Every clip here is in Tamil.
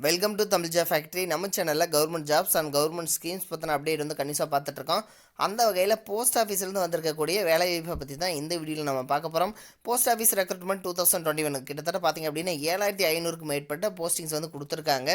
Welcome to Tamil job factory. நம்ம சேனலில் government jobs and government schemes பற்றின அப்டேட் வந்து கண்டிப்பாக பார்த்துட்ருக்கோம். அந்த வகையில் போஸ்ட் ஆஃபீஸ்லேருந்து வந்திருக்கக்கூடிய வேலைவாய்ப்பை பற்றி தான் இந்த வீடியோவில் நம்ம பார்க்க போகிறோம். போஸ்ட் ஆஃபீஸ் ரெக்ரூட்மெண்ட் 2021 கிட்டத்தட்ட பார்த்திங்க அப்படின்னா 7500க்கு மேற்பட்ட போஸ்டிங்ஸ் வந்து கொடுத்துருக்காங்க.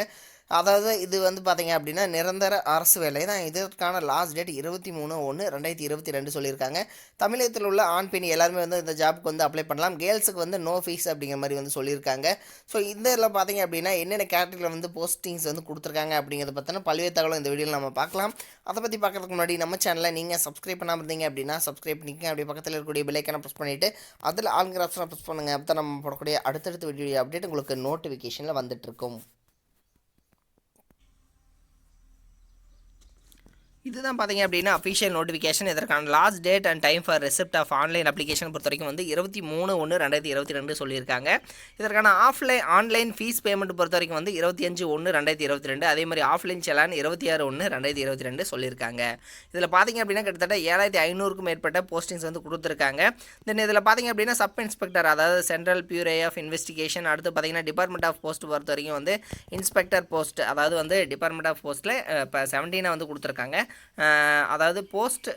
அதாவது இது வந்து பார்த்திங்க அப்படின்னா நிரந்தர அரசு வேலை தான். இதற்கான லாஸ்ட் டேட் 23/1/2022 சொல்லியிருக்காங்க. தமிழகத்தில் உள்ள ஆண் பெண் எல்லாருமே வந்து இந்த ஜாப்புக்கு வந்து அப்ளை பண்ணலாம். கேர்ள்ஸுக்கு வந்து நோ ஃபீஸ் அப்படிங்கிற மாதிரி வந்து சொல்லியிருக்காங்க. ஸோ இந்த இதில் பார்த்திங்க அப்படின்னா என்னென்ன கேட்டகரியில் வந்து போஸ்டிங்ஸ் வந்து கொடுத்துருக்காங்க அப்படிங்கிறத பற்றின பல்வேறு தகவலும் இந்த வீடியோவில் நம்ம பார்க்கலாம். அதை பற்றி பார்க்குறதுக்கு முன்னாடி நம்ம சேனலை நீங்கள் சப்ஸ்கிரைப் பண்ணாமல் இருந்தீங்க அப்படின்னா சப்ஸ்கிரைப் பண்ணிக்கங்க. அப்படி பக்கத்தில் இருக்கக்கூடிய பெல் ஐக்கானை ப்ரெஸ் பண்ணிவிட்டு அதில் ஆளுங்கிற ஆப்ஷனை ப்ரெஸ் பண்ணுங்கள். அப்போ தான் நம்ம போடக்கூடிய அடுத்தடுத்த வீடியோ அப்டேட் உங்களுக்கு நோட்டிஃபிகேஷனில் வந்துட்டுருக்கும். இதுதான் பார்த்திங்க அப்படின்னா அஃபிஷியல் நோட்டிஃபிகேஷன். இதற்கான last date and time for receipt of online application பொறுத்த வரைக்கும் வந்து 23/1/2022 சொல்லியிருக்காங்க. இதற்கான ஆன்லைன் ஃபீஸ் பேமெண்ட் பொறுத்த வரைக்கும் வந்து 25/1/2022, அதே மாதிரி ஆஃப்லைன் செலான் 26/1/2022 சொல்லியிருக்காங்க. இதில் பார்த்திங்க அப்படின்னா கிட்டத்தட்ட 7500க்கும் மேற்பட்ட போஸ்டிங்ஸ் வந்து கொடுத்துருக்காங்க. தென் இதில் பார்த்திங்க அப்படின்னா சப் இன்ஸ்பெக்டர், அதாவது சென்ட்ரல் பியூரோ ஆஃப் இன்வெஸ்டிகேஷன், அடுத்து பார்த்திங்கன்னா டிபார்ட்மெண்ட் ஆஃப் போஸ்ட் பொறுத்த வரைக்கும் வந்து இன்ஸ்பெக்டர் போஸ்ட், அதாவது வந்து டிபார்ட்மெண்ட் ஆஃப் போஸ்ட்டில் இப்போ 17 வந்து கொடுத்துருக்காங்க. அதாவது போஸ்ட்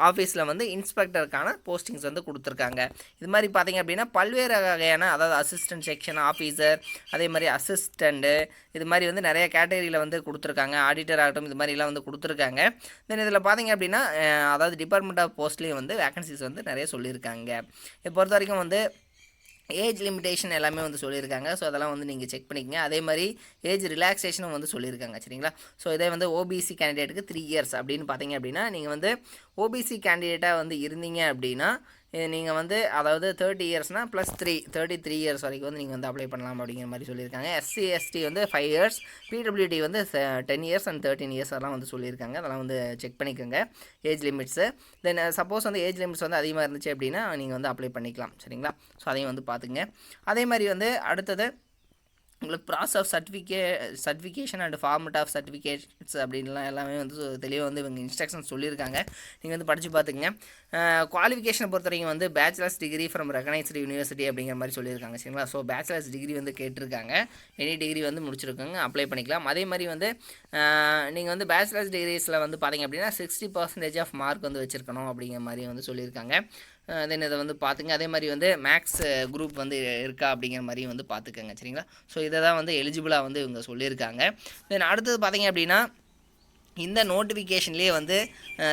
ஆஃபீஸில் வந்து இன்ஸ்பெக்டருக்கான போஸ்டிங்ஸ் வந்து கொடுத்துருக்காங்க. இது மாதிரி பார்த்திங்க அப்படின்னா பல்வேறு வகையான, அதாவது அசிஸ்டன்ட் செக்ஷன் ஆஃபீஸர், அதே மாதிரி அசிஸ்டண்ட்டு, இது மாதிரி வந்து நிறைய கேட்டகரியில் வந்து கொடுத்துருக்காங்க. ஆடிட்டர் ஆகட்டும், இது மாதிரிலாம் வந்து கொடுத்துருக்காங்க. தென் இதில் பார்த்திங்க அப்படின்னா அதாவது டிபார்ட்மெண்ட் ஆஃப் போஸ்ட்லேயும் வந்து வேகன்சிஸ் வந்து நிறைய சொல்லியிருக்காங்க. இதை பொறுத்த வரைக்கும் வந்து ஏஜ் லிமிட்டேஷன் எல்லாமே வந்து சொல்லியிருக்காங்க. ஸோ அதெல்லாம் வந்து நீங்கள் செக் பண்ணிக்கங்க. அதே மாதிரி ஏஜ் ரிலாக்ஸேஷனும் வந்து சொல்லியிருக்காங்க, சரிங்களா. ஸோ இதே வந்து ஓபிசி கேண்டிடேட்டுக்கு 3 இயர்ஸ் அப்படின்னு பார்த்தீங்க அப்படின்னா, நீங்கள் வந்து ஓபிசி கேண்டிடேட்டாக வந்து இருந்தீங்க அப்படின்னா நீங்கள் வந்து அதாவது 30 இயர்ஸ்னால் ப்ளஸ் 33 இயர்ஸ் வரைக்கும் வந்து நீங்கள் வந்து அப்ளை பண்ணலாம் அப்படிங்கிற மாதிரி சொல்லியிருக்காங்க. எஸ்சி எஸ்டி வந்து 5 இயர்ஸ், பிடபிள்யூடி வந்து 10 இயர்ஸ் அண்ட் 13 இயர்ஸ் அதெல்லாம் வந்து சொல்லியிருக்காங்க. அதெல்லாம் வந்து செக் பண்ணிக்கோங்க ஏஜ் லிமிட்ஸு. தென் சப்போஸ் வந்து ஏஜ் லிமிட்ஸ் வந்து அதிகமாக இருந்துச்சு அப்படின்னா நீங்கள் வந்து அப்ளை பண்ணிக்கலாம், சரிங்களா. ஸோ அதையும் வந்து பார்த்துங்க. அதே மாதிரி வந்து அடுத்தது உங்களுக்கு process of certification and format of certificates அப்படின்லாம் எல்லாமே வந்து தெளிவாக வந்து இவங்க இன்ஸ்ட்ரக்ஷன்ஸ் சொல்லியிருக்காங்க. நீங்கள் வந்து படித்து பார்த்துக்குங்க. குவாலிஃபிகேஷனை பொறுத்த வரைக்கும் வந்து bachelors degree from recognised university அப்படிங்கிற மாதிரி சொல்லியிருக்காங்க, சரிங்களா. ஸோ பேச்சுலர்ஸ் டிகிரி வந்து கேட்டிருக்காங்க. எனி டிகிரி வந்து முடிச்சிருக்காங்க, அப்ளை பண்ணிக்கலாம். அதே மாதிரி வந்து நீங்கள் வந்து பேச்சுலர்ஸ் டிகிரிஸில் வந்து பார்த்திங்க அப்படின்னா 60% ஆஃப் மார்க் வந்து வச்சுருக்கணும் அப்படிங்கிற மாதிரி வந்து சொல்லியிருக்காங்க. தென் இதை வந்து பார்த்துங்க. அதே மாதிரி வந்து மேக்ஸ் குரூப் வந்து இருக்கா அப்படிங்கிற மாதிரியும் வந்து பார்த்துக்கங்க, சரிங்களா. ஸோ இதை தான் வந்து எலிஜிபிளாக வந்து இவங்க சொல்லியிருக்காங்க. தென் அடுத்தது பார்த்திங்க அப்படின்னா இந்த நோட்டிஃபிகேஷன்லேயே வந்து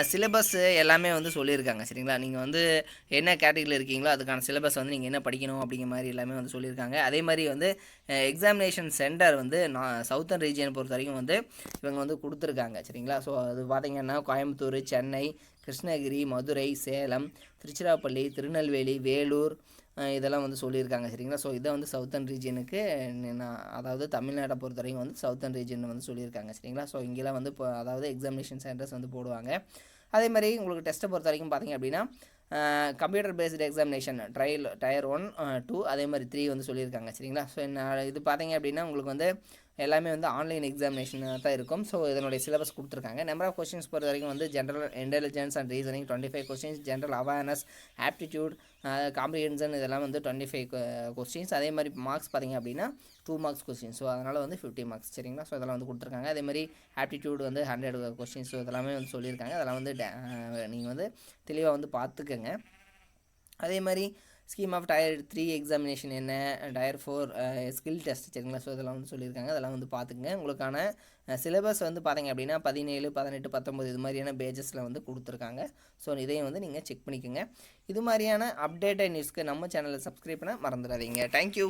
சிலபஸ் எல்லாமே வந்து சொல்லியிருக்காங்க, சரிங்களா. நீங்கள் வந்து என்ன கேட்டகரியில் இருக்கீங்களோ அதுக்கான சிலபஸ் வந்து நீங்கள் என்ன படிக்கணும் அப்படிங்கிற மாதிரி எல்லாமே வந்து சொல்லியிருக்காங்க. அதே மாதிரி வந்து எக்ஸாமினேஷன் சென்டர் வந்து சவுத்தர்ன் ரீஜியன் பொறுத்த வரைக்கும் வந்து இவங்க வந்து கொடுத்துருக்காங்க, சரிங்களா. ஸோ அது பார்த்திங்கன்னா கோயம்புத்தூர், சென்னை, கிருஷ்ணகிரி, மதுரை, சேலம், திருச்சிராப்பள்ளி, திருநெல்வேலி, வேலூர் இதெல்லாம் வந்து சொல்லியிருக்காங்க, சரிங்களா. ஸோ இதை வந்து சவுத்தர்ன் ரீஜனுக்கு, அதாவது தமிழ்நாட்டை பொறுத்த வரைக்கும் வந்து சவுத்தர்ன் ரீஜன் வந்து சொல்லியிருக்காங்க, சரிங்களா. ஸோ இங்கெல்லாம் வந்து இப்போ அதாவது எக்ஸாமினேஷன் சென்டர்ஸ் வந்து போடுவாங்க. அதே மாதிரி உங்களுக்கு டெஸ்ட்டை பொறுத்த வரைக்கும் பார்த்திங்க அப்படின்னா கம்ப்யூட்டர் பேஸ்டு எக்ஸாமினேஷன் டயர் 1, 2, அதே மாதிரி 3 வந்து சொல்லியிருக்காங்க, சரிங்களா. ஸோ இது பார்த்திங்க அப்படின்னா உங்களுக்கு வந்து எல்லாமே வந்து ஆன்லைன் எக்ஸாமினேஷன் தான் இருக்கும். ஸோ இதனுடைய சிலபஸ் கொடுத்துருக்காங்க. நம்பர் ஆஃப் கொஸ்டின்ஸ் பொறுத்த வரைக்கும் வந்து general intelligence and reasoning 25 questions, general awareness, aptitude, comprehension இதெல்லாம் வந்து 25 கொஸ்டின்ஸ். அதே மாதிரி மார்க்ஸ் பார்த்திங்க அப்படின்னா 2 மார்க்ஸ் கொஸ்டின்ஸ். ஸோ அதனால் வந்து 50 மார்க்ஸ், சரிங்களா. ஸோ இதெல்லாம் வந்து கொடுத்துருக்காங்க. அதே மாதிரி ஆப்டிடியூட் வந்து 100 கொஸ்டின்ஸ். ஸோ இதெல்லாமே வந்து சொல்லியிருக்காங்க. அதெல்லாம் வந்து நீங்கள் வந்து தெளிவாக வந்து பார்த்துக்கங்க. அதே மாதிரி ஸ்கீம் ஆஃப் டயர் 3 எக்ஸாமினேஷன் என்ன, டயர் 4 ஸ்கில் டெஸ்ட், சரிங்களா. ஸோ இதெல்லாம் வந்து சொல்லியிருக்காங்க. அதெல்லாம் வந்து பார்த்துக்குங்க. உங்களுக்கான சிலபஸ் வந்து பார்த்திங்க அப்படின்னா 17, 18, 19 இது மாதிரியான பேஜஸில் வந்து கொடுத்துருக்காங்க. ஸோ இதையும் வந்து நீங்கள் செக் பண்ணிக்கோங்க. இது மாதிரியான அப்டேட்டட் நியூஸ்க்கு நம்ம சேனலை சப்ஸ்கிரைப் பண்ண மறந்துடாதீங்க. தேங்க்யூ.